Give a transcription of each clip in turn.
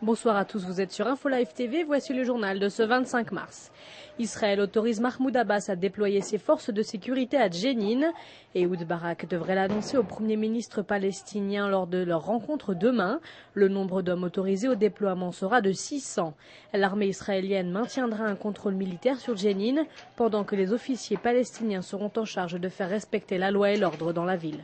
Bonsoir à tous, vous êtes sur InfoLive TV, voici le journal de ce 25 mars. Israël autorise Mahmoud Abbas à déployer ses forces de sécurité à Jenin. Ehud Barak devrait l'annoncer au Premier ministre palestinien lors de leur rencontre demain. Le nombre d'hommes autorisés au déploiement sera de 600. L'armée israélienne maintiendra un contrôle militaire sur Jenin, pendant que les officiers palestiniens seront en charge de faire respecter la loi et l'ordre dans la ville.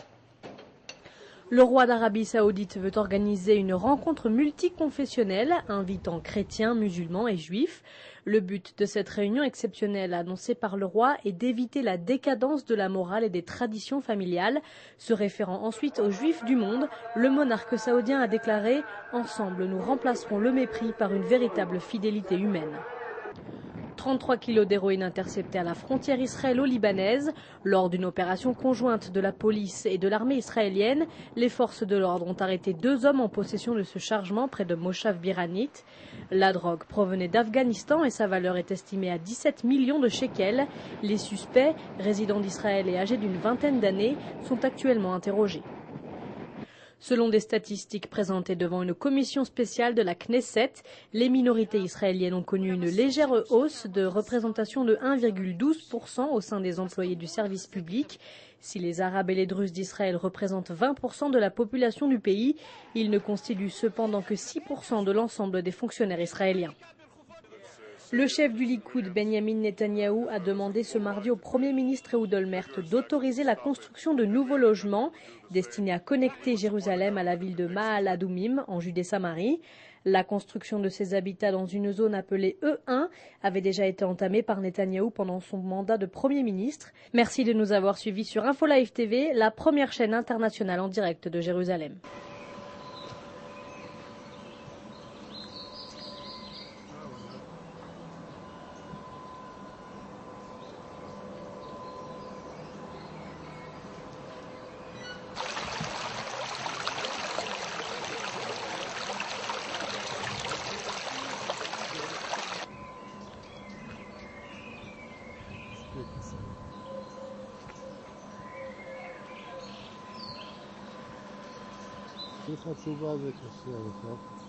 Le roi d'Arabie Saoudite veut organiser une rencontre multiconfessionnelle invitant chrétiens, musulmans et juifs. Le but de cette réunion exceptionnelle annoncée par le roi est d'éviter la décadence de la morale et des traditions familiales. Se référant ensuite aux juifs du monde, le monarque saoudien a déclaré « Ensemble, nous remplacerons le mépris par une véritable fidélité humaine ». 33 kilos d'héroïne interceptés à la frontière israélo-libanaise. Lors d'une opération conjointe de la police et de l'armée israélienne, les forces de l'ordre ont arrêté 2 hommes en possession de ce chargement près de Moshav Biranit. La drogue provenait d'Afghanistan et sa valeur est estimée à 17 millions de shekels. Les suspects, résidents d'Israël et âgés d'une vingtaine d'années, sont actuellement interrogés. Selon des statistiques présentées devant une commission spéciale de la Knesset, les minorités israéliennes ont connu une légère hausse de représentation de 1,12% au sein des employés du service public. Si les Arabes et les Druzes d'Israël représentent 20% de la population du pays, ils ne constituent cependant que 6% de l'ensemble des fonctionnaires israéliens. Le chef du Likoud, Benyamin Netanyahou, a demandé ce mardi au Premier ministre Ehud Olmert d'autoriser la construction de nouveaux logements destinés à connecter Jérusalem à la ville de Maal Adumim, en Judée-Samarie. La construction de ces habitats dans une zone appelée E1 avait déjà été entamée par Netanyahou pendant son mandat de Premier ministre. Merci de nous avoir suivis sur InfoLive TV, la première chaîne internationale en direct de Jérusalem. יש לך תשובה וקשה, נכון?